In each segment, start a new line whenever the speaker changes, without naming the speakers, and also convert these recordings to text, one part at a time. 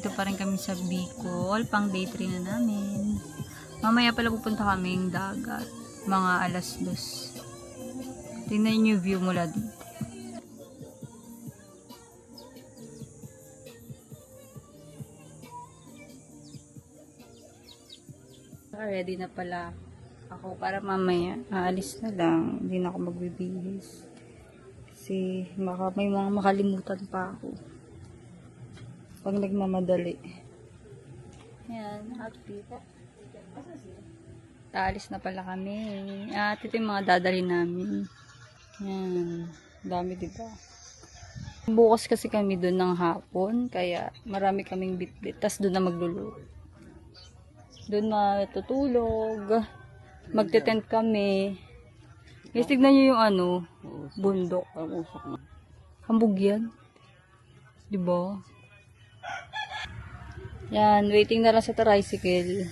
nandito pa rin kami sa Bicol, pang day 3 na namin. Mamaya pala pupunta kaming dagat, mga alas 2. Tingnan niyo yung view mula dito. Ready na pala ako para mamaya aalis na lang, hindi na ako magbibihis kasi baka may mga makalimutan pa ako pag nagmamadali. Yan, outfit. Aalis na pala kami at ito yung mga dadali namin. Yan, dami diba. Bukas kasi kami doon ng hapon kaya marami kaming bitbit, tas doon na magluluto. Doon matutulog, magte-tent kami. Guys, tignan nyo yung ano, bundok. Hambog yan. Diba? Yan, waiting na lang sa tricycle.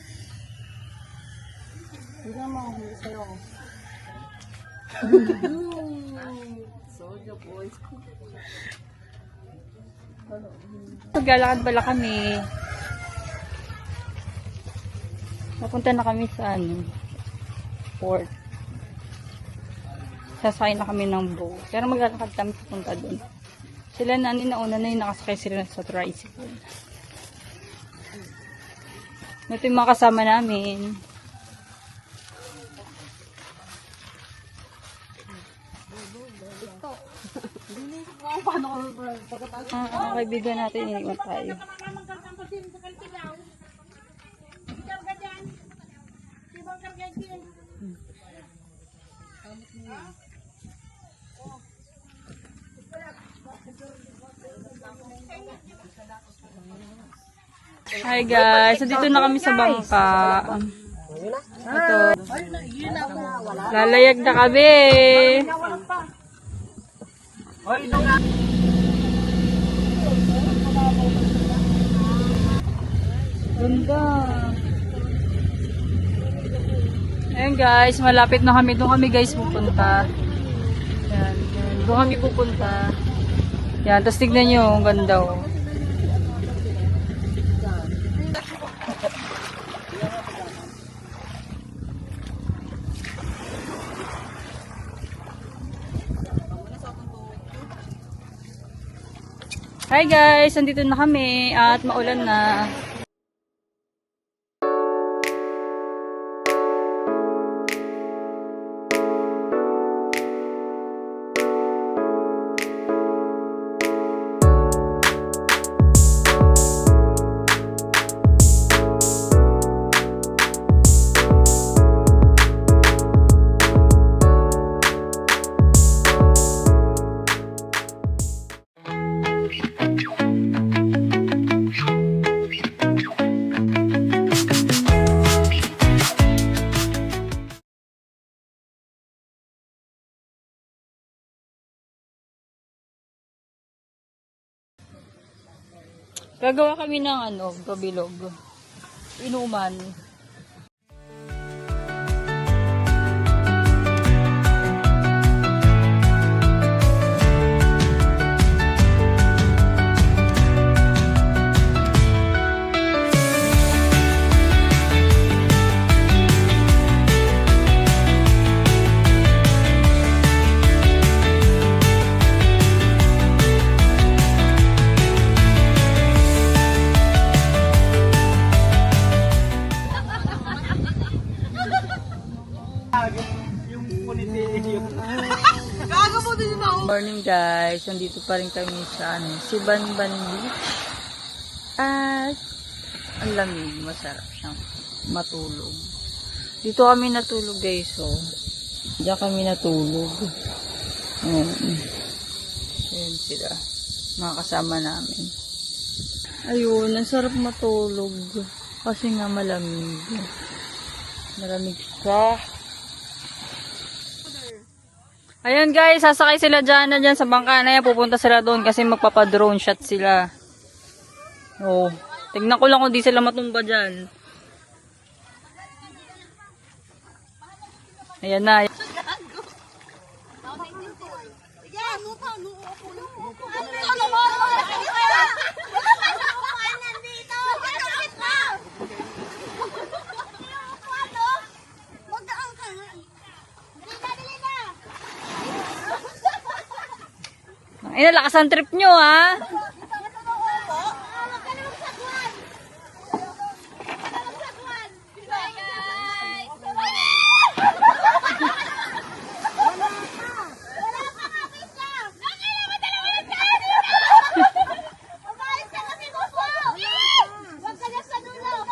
Hindi na makahuli sa'yo. Soldier boys. Maglalakad pala kami. Napunta na kami sa port. Sasakay na kami ng boat. Pero maglalakad kami papunta doon. Sila na nauna na yung nakasakay sila sa tricycle. Ito yung mga kasama namin. Kaibigan natin, iniwan tayo. Hi guys, so dito na kami sa bangka. Ito. Lalayag na kami. Ganda. Ayan guys, malapit na kami. Doon kami guys pupunta. Ayan, ayan. Doon kami pupunta. Ayan, tapos tignan nyo, ang ganda oh. Hi guys, nandito na kami at maulan na. Gagawa kami ng gabilog. Inuman. Morning guys, nandito pa rin kami sa Sibanban Beach. At ang lamig, masarap siyang matulog. Dito kami natulog guys, oh. Diyan kami natulog. Ayan sila, mga kasama namin. Ayun, ang sarap matulog. Kasi nga malamig. Malamig siya. Ayun guys, sasakay sila dyan sa bangka na yan. Pupunta sila doon kasi magpapa-drone shot sila. Oh, tignan ko lang kung di sila matumba dyan. Ayan na. Ay, nalakas ang trip nyo, ha?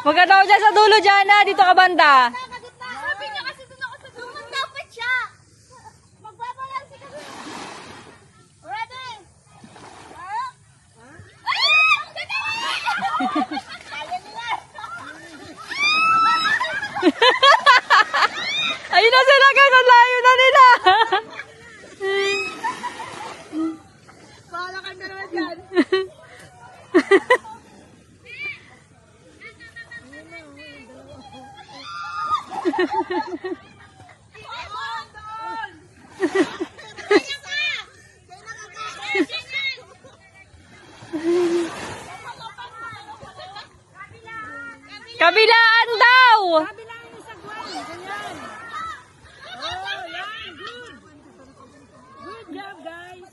Maganda ko dyan sa dulo, Jana. Dito ka banda.
Sabi niya kasi doon ako sa dulo. Dapat siya. Magbabalansi ka doon. Ready? Ay! Kaya nila.
Ayun na sila, guys. Ang layo na nila.
Bahala ka na naman dyan.
Kabilaan daw.
Good job, guys.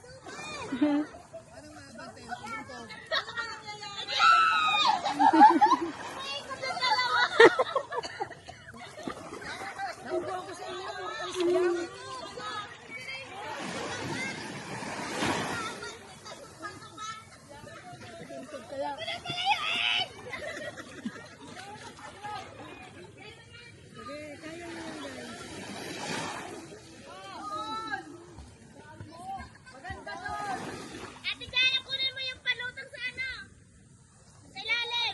Ate Jana, kunin mo yung palutang sa ano? Sa ilalim.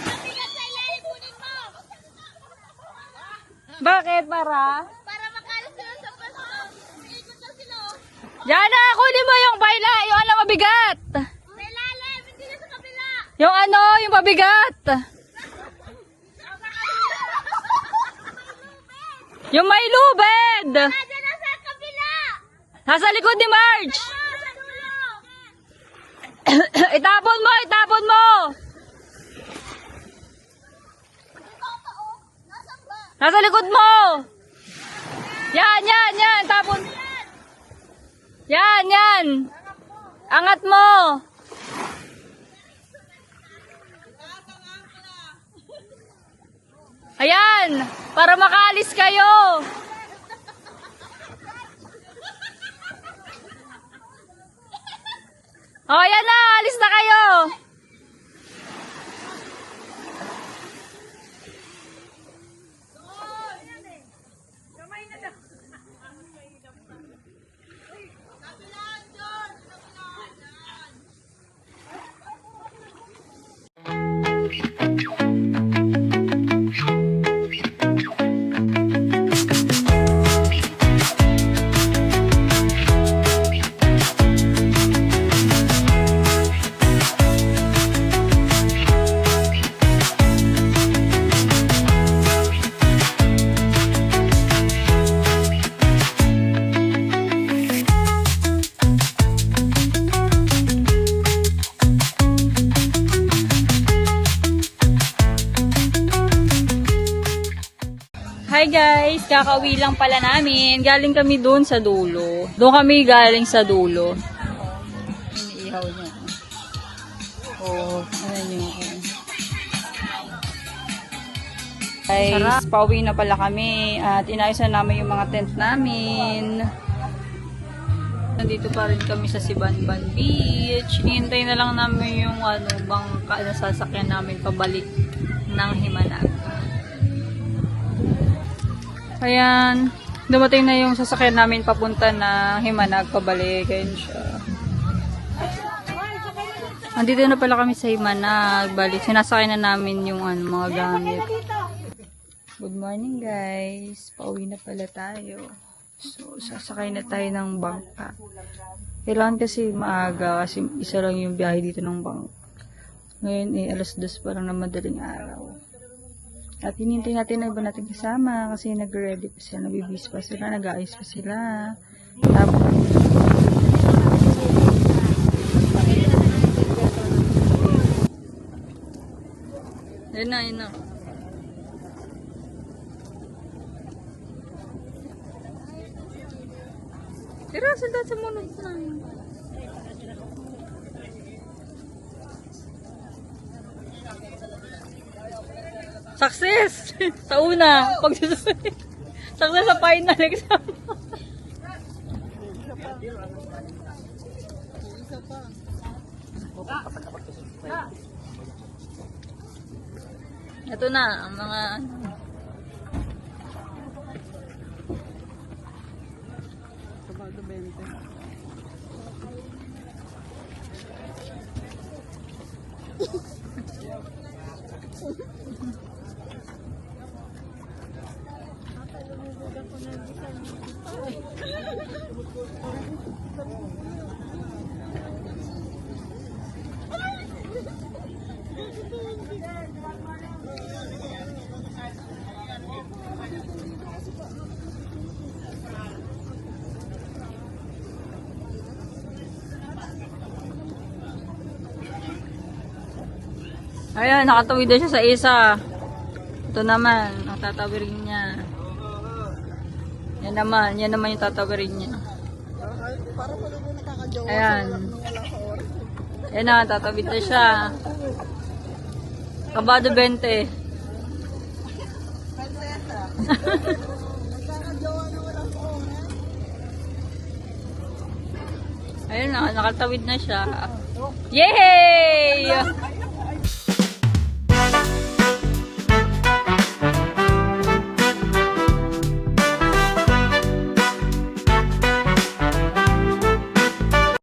Mabigat sa ilalim, kunin mo.
Bakit, para?
Para makalas sila sa paso. Ikot na sila.
Jana, kunin mo yung baila. Yung ano, mabigat.
Sa ilalim, hindi na sa kabila.
Yung ano, yung mabigat. Yung may lubed.
Nandiyan na sa kabila.
Nasa likod ni Marge.
Sa dulo.
Itapon mo, itapon mo.
Nasaan ba?
Nasa likod mo. Yan, yan, yan. Tapon. Yan, yan. Angat mo. Ayan. Para makaalis kayo. Oh, yan na. Alis na kayo. Hi guys, kakauwi lang pala namin. Galing kami doon sa dulo. Doon kami galing sa dulo. Iniihaw niya. Oh, ano niyo. Guys, pauwi na pala kami at inayos na namin yung mga tent namin. Nandito pa rin kami sa Sibanban Beach. Hinihintay na lang namin yung bangka na sasakyan namin pabalik ng Himanag. Ayan, dumating na yung sasakyan namin papunta na Himanag, pabalik. Ayan siya. Andito na pala kami sa Himanag. Balik, sinasakay na namin yung mga gamit. Good morning guys. Pauwi na pala tayo. So, sasakay na tayo ng bangka. Kailangan kasi maaga kasi isa lang yung biyahe dito ng bangka. Ngayon alas 2 pa lang na madaling araw. At hinintay natin na iba natin kasama kasi nag-ready pa sila, nabibis pa sila, nag-aayos pa sila. Tapos, yun na, yun na. Russell, dahil sa muna ito lang. Success! Sa una, pagsusunod. Success sa final exam. Ito na, ang mga
Sabado 20.
Ayan, nakatawid na siya sa isa. Ito naman, ang tatawirin niya. Yan naman yung tatawirin niya.
Para pala doon nakakajowa.
Ayan.
Wala sa oras.
Ayan na, tatawid na siya. Kabado 20.
Prinsesa. Nakakajowa na wala sa oras.
Ayun na, nakatawid na siya. Yay!